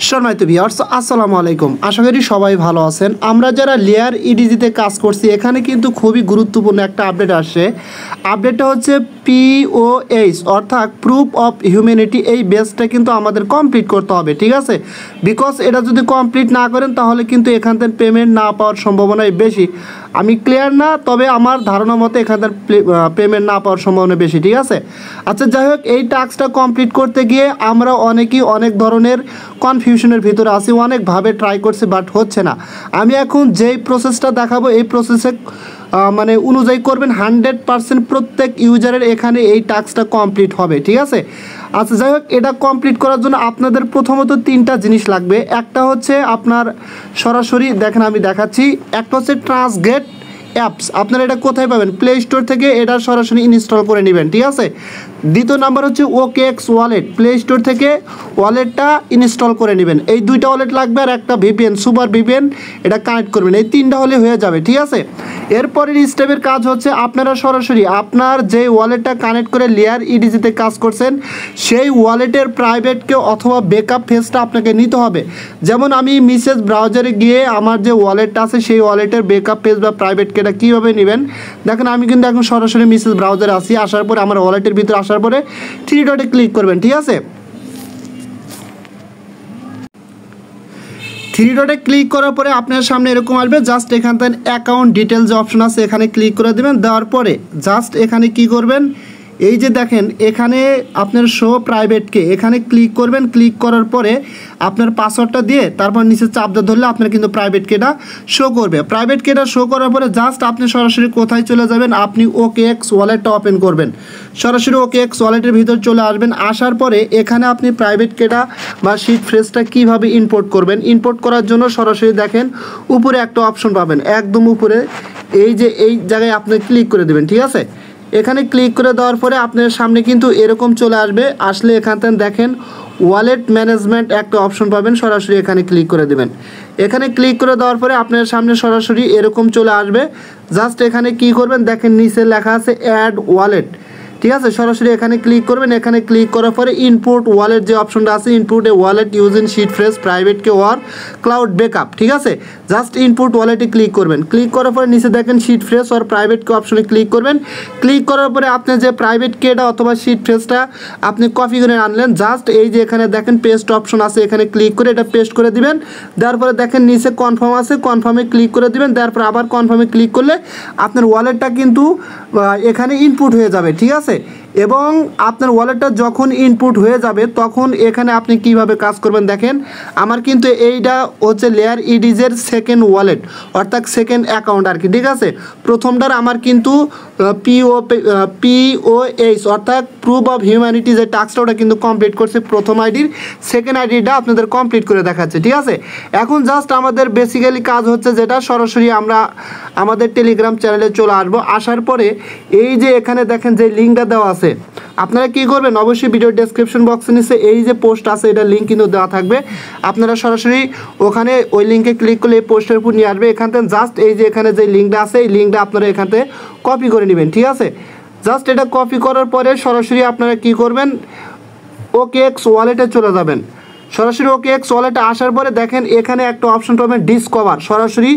সম্মানিত ভিউয়ার্স, আসসালামু আলাইকুম। আশা করি সবাই ভালো আছেন। আমরা যারা লেয়ার ইডিজিতে কাজ করছি, এখানে কিন্তু খুবই গুরুত্বপূর্ণ একটা আপডেট আসছে। আপডেটটা হচ্ছে POH অর্থাৎ প্রুফ অফ হিউম্যানিটি। এই বেসটা কিন্তু আমাদের কমপ্লিট করতে হবে, ঠিক আছে? বিকজ এটা যদি কমপ্লিট না করেন তাহলে কিন্তু এখান থেকে পেমেন্ট না পাওয়ার সম্ভাবনাই বেশি। আমি ক্লিয়ার না, তবে আমার ধারণা মতে এখান থেকে পেমেন্ট না পাওয়ার সম্ভাবনা বেশি, ঠিক আছে? আচ্ছা, যাই হোক, এই টাস্কটা কমপ্লিট করতে গিয়ে আমরা অনেকেই অনেক ধরনের কনফিউশনের ভিতরে আছি, অনেকভাবে ট্রাই করছি, বাট হচ্ছে না। আমি এখন যেই প্রসেসটা দেখাবো এই প্রসেসে অনুযায়ী করবেন, 100% প্রত্যেক ইউজারের এখানে এই টাস্কটা কমপ্লিট হবে, ঠিক আছে? আচ্ছা, যাই হোক, এটা কমপ্লিট করার জন্য আপনাদের প্রথমত 3টা জিনিস লাগবে। একটা হচ্ছে আপনার সরাসরি দেখেন, আমি দেখাচ্ছি। একটা হচ্ছে ট্রান্সগেট অ্যাপস। আপনারা এটা কোথায় পাবেন? প্লে স্টোর থেকে এটা সরাসরি ইনস্টল করে নেবেন, ঠিক আছে? দ্বিতীয় নাম্বার হচ্ছে OKX ওয়ালেট। প্লে স্টোর থেকে ওয়ালেটটা ইনস্টল করে নেবেন। এই 2টা ওয়ালেট লাগবে, আর একটা VPN, সুপার VPN, এটা কানেক্ট করবেন। এই 3টা হলে হয়ে যাবে, ঠিক আছে? এরপরের স্টেপের কাজ হচ্ছে আপনারা সরাসরি আপনার যে ওয়ালেটটা কানেক্ট করে লেয়ার ইডিজিতে কাজ করছেন সেই ওয়ালেটের প্রাইভেটকে অথবা ব্যাকআপ ফেজটা আপনাকে নিতে হবে। যেমন আমি মেসেজ ব্রাউজারে গিয়ে আমার যে ওয়ালেটটা আছে সেই ওয়ালেটের ব্যাকআপ ফেজ বা প্রাইভেটকে এটা কীভাবে নেবেন দেখেন। আমি কিন্তু এখন সরাসরি মেসেজ ব্রাউজারে আসি। আসার পরে আমার ওয়ালেটের ভিতরে আসার পরে 3 ডটে ক্লিক করবেন, ঠিক আছে? 3 ডটে ক্লিক করার পরে আপনার সামনে এরকম আসবে। জাস্ট এখান থেকে অ্যাকাউন্ট ডিটেলস যে অপশন আছে এখানে ক্লিক করে দেবেন। দেওয়ার পরে জাস্ট এখানে কি করবেন, এই যে দেখেন এখানে আপনার শো প্রাইভেটকে এখানে ক্লিক করবেন। ক্লিক করার পরে আপনার পাসওয়ার্ডটা দিয়ে তারপর নিচে চাপটা ধরলে আপনার কিন্তু প্রাইভেট কেটা শো করবে। প্রাইভেট কেটা শো করার পরে জাস্ট আপনি সরাসরি কোথায় চলে যাবেন, আপনি OKX ওয়ালেটটা ওপেন করবেন। সরাসরি OKX ওয়ালেটের ভিতর চলে আসবেন। আসার পরে এখানে আপনি প্রাইভেট কেটা বা শিট ফ্রেজটা কীভাবে ইম্পোর্ট করবেন, ইম্পোর্ট করার জন্য সরাসরি দেখেন উপরে একটা অপশন পাবেন, একদম উপরে এই যে এই জায়গায় আপনি ক্লিক করে দেবেন, ঠিক আছে? এখানে ক্লিক করে দেওয়ার পরে আপনার সামনে কিন্তু এরকম চলে আসবে। আসলে এখান থেকে দেখেন ওয়ালেট ম্যানেজমেন্ট একটা অপশন পাবেন, সরাসরি এখানে ক্লিক করে দেবেন। এখানে ক্লিক করে দেওয়ার পরে আপনার সামনে সরাসরি এরকম চলে আসবে। জাস্ট এখানে কি করবেন দেখেন নিচে লেখা আছে অ্যাড ওয়ালেট, ঠিক আছে? সরাসরি এখানে ক্লিক করবেন। এখানে ক্লিক করার পরে ইনপুট ওয়ালেট যে অপশনটা আছে, ইনপুট এ wallet using seed phrase private key or cloud backup, ঠিক আছে? জাস্ট ইনপুট ওয়ালেটে ক্লিক করবেন। ক্লিক করার পরে নিচে দেখেন শিট ফ্রেজ আর প্রাইভেট কে অপশনে ক্লিক করবেন। ক্লিক করার পরে আপনি যে প্রাইভেট কেটা অথবা শিট ফ্রেজটা আপনি কপি করে আনলেন, জাস্ট এই যে এখানে দেখেন পেস্ট অপশন আছে, এখানে ক্লিক করে এটা পেস্ট করে দিবেন। দেওয়ার পরে দেখেন নিচে কনফার্ম আছে, কনফার্মে ক্লিক করে দিবেন। দেওয়ার পরে আবার কনফার্মে ক্লিক করলে আপনার ওয়ালেটটা কিন্তু এখানে ইনপুট হয়ে যাবে, ঠিক আছে? এবং আপনার ওয়ালেটটা যখন ইনপুট হয়ে যাবে তখন এখানে আপনি কিভাবে কাজ করবেন দেখেন। আমার কিন্তু এইটা হচ্ছে লেয়ার ইডিজের সেকেন্ড ওয়ালেট অর্থাৎ সেকেন্ড অ্যাকাউন্ট আর কি, ঠিক আছে? প্রথমটার আমার কিন্তু POH অর্থাৎ প্রুফ অফ হিউম্যানিটি যে টাস্কটা ওটা কিন্তু কমপ্লিট করছে প্রথম আইডির। সেকেন্ড আইডিটা আপনাদের কমপ্লিট করে দেখাচ্ছে, ঠিক আছে? এখন জাস্ট আমাদের বেসিক্যালি কাজ হচ্ছে যেটা, সরাসরি আমরা আমাদের টেলিগ্রাম চ্যানেলে চলে আসবো। আসার পরে এই যে এখানে দেখেন যে লিঙ্কটা দেওয়া আছে, আপনারা কি করবেন অবশ্যই ভিডিও ডেসক্রিপশন বক্সে নিচে এই যে পোস্ট আছে এটা লিঙ্ক কিন্তু দেওয়া থাকবে। আপনারা সরাসরি ওখানে ওই লিঙ্কে ক্লিক করলে এই পোস্টের উপর নিয়ে আসবে। এখান থেকে জাস্ট এই যে এখানে যে লিঙ্কটা আছে এই লিঙ্কটা আপনারা এখান থেকে কপি করে নেবেন, ঠিক আছে? জাস্ট এটা কপি করার পরে সরাসরি আপনারা কি করবেন, OKX ওয়ালেটে চলে যাবেন। সরাসরি OKX ওয়ালেটে আসার পরে দেখেন এখানে একটা অপশন পাবেন ডিসকভার। সরাসরি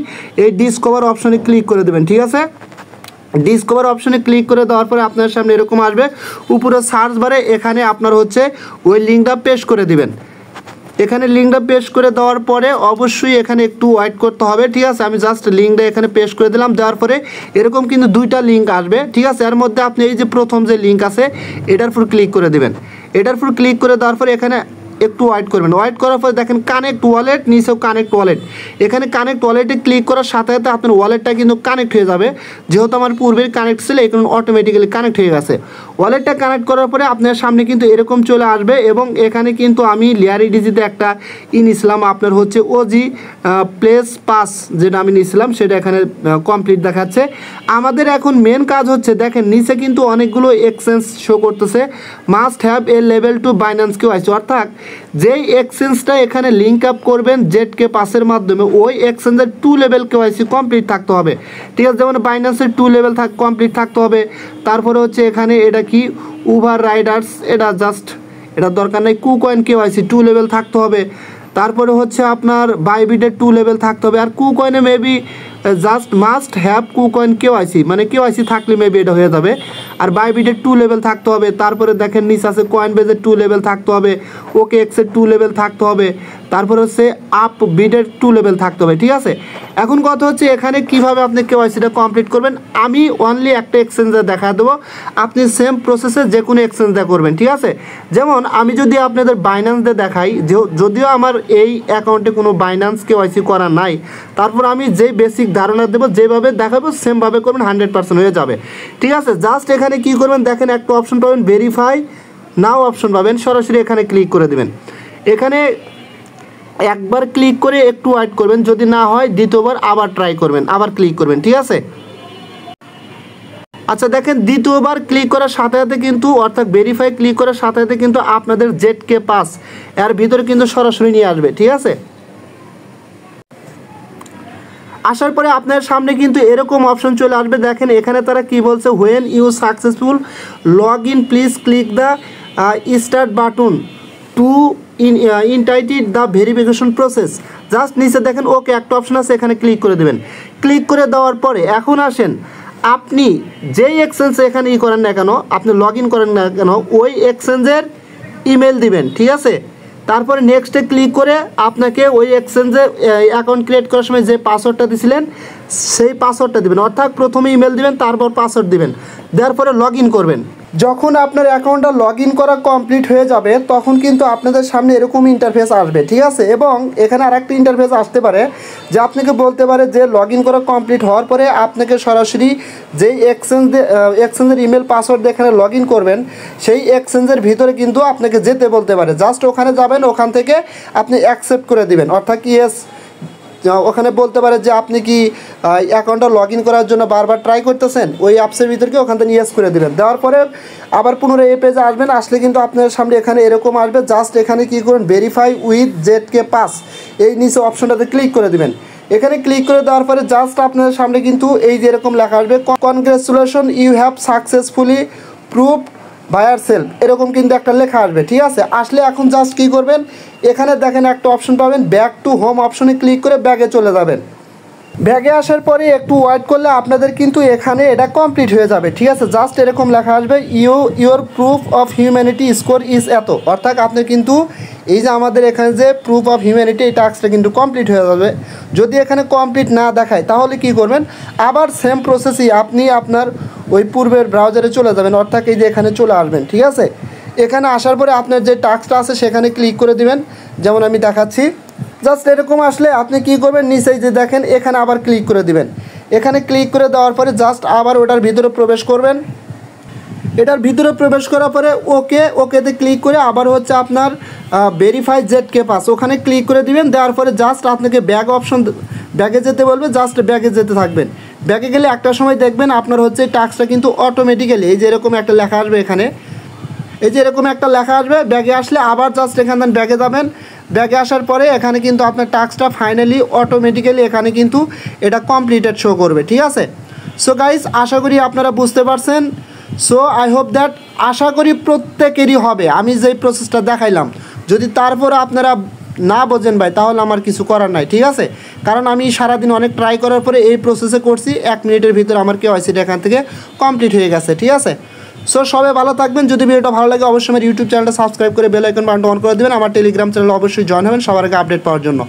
এই ডিসকভার অপশনে ক্লিক করে দেবেন, ঠিক আছে? ডিসকভার অপশনে ক্লিক করে দেওয়ার পরে আপনার সামনে এরকম আসবে। উপরে সার্চ বারে এখানে আপনার হচ্ছে ওই লিঙ্কটা পেস্ট করে দিবেন। এখানে লিঙ্কটা পেস্ট করে দেওয়ার পরে অবশ্যই এখানে একটু ওয়েট করতে হবে, ঠিক আছে? আমি জাস্ট লিঙ্কটা এখানে পেস্ট করে দিলাম। দেওয়ার পরে এরকম কিন্তু 2টা লিঙ্ক আসবে, ঠিক আছে? এর মধ্যে আপনি এই যে প্রথম যে লিঙ্ক আছে এটার উপর ক্লিক করে দেবেন। এটার উপর ক্লিক করে দেওয়ার পরে এখানে একটু ওয়েট করবেন। ওয়েট করার পরে দেখেন কানেক্ট ওয়ালেট, নিচেও কানেক্ট ওয়ালেট। এখানে কানেক্ট ওয়ালেটে ক্লিক করার সাথে সাথে আপনার ওয়ালেটটা কিন্তু কানেক্ট হয়ে যাবে। যেহেতু আমার পূর্বের কানেক্ট ছিল এখন অটোমেটিক্যালি কানেক্ট হয়ে গেছে। ওয়ালেটটা কানেক্ট করার পরে আপনার সামনে কিন্তু এরকম চলে আসবে। এবং এখানে কিন্তু আমি লেয়ার ইডিজিতে একটা নিয়েছিলাম, আপনার হচ্ছে OG প্লেস পাস যেটা আমি নিয়েছিলাম সেটা এখানে কমপ্লিট দেখাচ্ছে। আমাদের এখন মেন কাজ হচ্ছে দেখেন নিচে কিন্তু অনেকগুলো এক্সচেঞ্জ শো করতেছে। Must have a level two Binance KYC অর্থাৎ যেই এক্সচেঞ্জটা এখানে লিঙ্ক আপ করবেন ZK পাসের মাধ্যমে ওই এক্সচেঞ্জের 2 লেভেল KYC কমপ্লিট থাকতে হবে, ঠিক আছে? যেমন বাইন্যান্সের 2 লেভেল কমপ্লিট থাকতে হবে। তারপরে হচ্ছে এখানে এটা কি উবার রাইডার্স, এটা জাস্ট এটা দরকার নেই। KuCoin KYC 2 লেভেল থাকতে হবে। তারপরে হচ্ছে আপনার বাইবিটের 2 লেভেল থাকতে হবে। আর কুকয়েনে maybe just must have KuCoin KYC, মানে কেওয়াইসি থাকলে মেবি এটা হয়ে যাবে। আর বাইবিটের 2 লেভেল থাকতে হবে। তারপরে দেখেন নিচে আছে কয়েনবেজের 2 লেভেল থাকতে হবে, ওকে এক্সের 2 লেভেল থাকতে হবে, তারপরে হচ্ছে আপ বিটের 2 লেভেল থাকতে হবে, ঠিক আছে। এখন কথা হচ্ছে এখানে কিভাবে আপনি কেওয়াইসিটা কমপ্লিট করবেন, আমি অনলি একটা এক্সচেঞ্জে দেখা দেবো, আপনি সেম প্রসেসে যে কোনো এক্সচেঞ্জে করবেন, ঠিক আছে। যেমন আমি যদি আপনাদের বাইন্যান্স দিয়ে দেখাই, যদিও আমার এই অ্যাকাউন্টে কোনো বাইন্যান্স কেওয়াইসি করা নাই, তারপর আমি যেই বেসিক ধারণা দেবো, যেভাবে দেখাবো সেমভাবে করবেন, 100% হয়ে যাবে, ঠিক আছে। জাস্ট এখানে কি করবেন দেখেন, একটা অপশন পাবেন ভেরিফাই নাও অপশন পাবেন, সরাসরি এখানে ক্লিক করে দেবেন। এখানে একবার ক্লিক করে একটু ওয়েট করবেন, যদি না হয় দ্বিতীয়বার আবার ট্রাই করবেন, আবার ক্লিক করবেন, ঠিক আছে। আচ্ছা দেখেন দ্বিতীয়বার ক্লিক করার সাথে সাথে কিন্তু, অর্থাৎ ভেরিফাই ক্লিক করার সাথে সাথে কিন্তু আপনাদের ZK পাস এর ভিতরে কিন্তু সরাসরি নিয়ে আসবে, ঠিক আছে। আসার পরে আপনার সামনে কিন্তু এরকম অপশন চলে আসবে। দেখেন এখানে তারা কি বলছে, when you successful log in please click the start button to initiate the verification process. Just নিচে দেখেন ওকে একটা অপশন আছে, এখানে ক্লিক করে দেবেন। ক্লিক করে দেওয়ার পরে এখন আসেন, আপনি যেই এক্সচেঞ্জে এখানে করেন না কেন, আপনি লগ ইন করেন না কেন, ওই এক্সচেঞ্জের ইমেল দিবেন, ঠিক আছে। তারপরে নেক্সটে ক্লিক করে আপনাকে ওই এক্সচেঞ্জে অ্যাকাউন্ট ক্রিয়েট করার সময় যে পাসওয়ার্ডটা দিয়েছিলেন সেই পাসওয়ার্ডটা দিবেন, অর্থাৎ প্রথমে ইমেল দিবেন, তারপর পাসওয়ার্ড দিবেন, দেওয়ার পরে লগ ইন করবেন। যখন আপনার অ্যাকাউন্টটা লগ ইন করা কমপ্লিট হয়ে যাবে তখন কিন্তু আপনাদের সামনে এরকম ইন্টারফেস আসবে, ঠিক আছে। এবং এখানে আরেকটা ইন্টারফেস আসতে পারে যে আপনাকে বলতে পারে যে লগ ইন করা কমপ্লিট হওয়ার পরে আপনাকে সরাসরি যেই এক্সচেঞ্জের ইমেল পাসওয়ার্ড দিয়ে এখানে লগ ইন করবেন সেই এক্সচেঞ্জের ভিতরে কিন্তু আপনাকে যেতে বলতে পারে। জাস্ট ওখানে যাবেন, ওখান থেকে আপনি অ্যাকসেপ্ট করে দিবেন, অর্থাৎ ইয়েস, ওখানে বলতে পারে যে আপনি কি অ্যাকাউন্টটা লগ ইন করার জন্য বারবার ট্রাই করতেছেন, ওই অ্যাপসের ভিতরকে ওখান থেকে ইয়েস করে দেবেন। দেওয়ার পরে আবার পুনরায় এই পেজে আসবেন, আসলে কিন্তু আপনার সামনে এখানে এরকম আসবে। জাস্ট এখানে কি করবেন, ভেরিফাই উইথ ZK পাস, এই নিচে অপশনটাতে ক্লিক করে দেবেন। এখানে ক্লিক করে দেওয়ার পরে জাস্ট আপনার সামনে কিন্তু এই যে এরকম লেখা আসবে, congratulation you have successfully proved buyer self, এরকম কিন্তু একটা লেখা আসবে, ঠিক আছে। আসলে এখন জাস্ট কী করবেন, এখানে দেখেন একটা অপশন পাবেন, ব্যাক টু হোম অপশনে ক্লিক করে ব্যাগে চলে যাবেন। ব্যাগে আসার পরে একটু ওয়েট করলে আপনাদের কিন্তু এখানে এটা কমপ্লিট হয়ে যাবে, ঠিক আছে। জাস্ট এরকম লেখা আসবে, your proof of humanity score is এত, অর্থাৎ আপনি কিন্তু এই যে আমাদের এখানে যে প্রুফ অফ হিউম্যানিটি এই টাস্কটা কিন্তু কমপ্লিট হয়ে যাবে। যদি এখানে কমপ্লিট না দেখায় তাহলে কি করবেন, আবার সেম প্রসেসই আপনি আপনার ওই পূর্বের ব্রাউজারে চলে যাবেন, অর্থাৎ এই যে এখানে চলে আসবেন, ঠিক আছে। এখানে আসার পরে আপনার যে টাস্কটা আছে সেখানে ক্লিক করে দিবেন, যেমন আমি দেখাচ্ছি। জাস্ট এরকম আসলে আপনি কি করবেন, নিচেই যে দেখেন এখানে আবার ক্লিক করে দিবেন। এখানে ক্লিক করে দেওয়ার পরে জাস্ট আবার ওটার ভিতরে প্রবেশ করবেন। এটার ভিতরে প্রবেশ করার পরে ওকেতে ক্লিক করে আবার হচ্ছে আপনার ভেরিফাই ZK পাস, ওখানে ক্লিক করে দিবেন। দেওয়ার পরে জাস্ট আপনাকে ব্যাগ অপশন, ব্যাগে যেতে বলবে, জাস্ট ব্যাগে যেতে থাকবেন। ব্যাগে গেলে একটা সময় দেখবেন আপনার হচ্ছে টাস্কটা কিন্তু অটোমেটিক্যালি এই যে এরকম একটা লেখা আসবে, এখানে এই যে এরকম একটা লেখা আসবে। ব্যাগে আসলে আবার জাস্ট এখানে ব্যাগে যাবেন। ব্যাগে আসার পরে এখানে কিন্তু আপনার টাস্কটা ফাইনালি অটোমেটিক্যালি এখানে কিন্তু এটা কমপ্লিটেড শো করবে, ঠিক আছে। সো গাইস, আশা করি আপনারা বুঝতে পারছেন। সো আই হোপ দ্যাট, আশা করি প্রত্যেকেরই হবে আমি যেই প্রসেসটা দেখাইলাম। যদি তারপরে আপনারা না বোঝেন ভাই, তাহলে আমার কিছু করার নাই, ঠিক আছে। কারণ আমি সারাদিন অনেক ট্রাই করার পরে এই প্রসেসে করছি, 1 মিনিটের ভিতরে আমার কেওয়াইসিটা এখান থেকে কমপ্লিট হয়ে গেছে, ঠিক আছে। সো সবাই ভালো থাকবেন। যদি ভিডিওটা ভালো লাগে অবশ্যই আমার ইউটিউব চ্যানেলটা সাবস্ক্রাইব করে বেল আইকন বাটনটা অন করে দেবেন। আমার টেলিগ্রাম চ্যানেলে অবশ্যই জয়েন হবেন সবার আগে আপডেট পাওয়ার জন্য।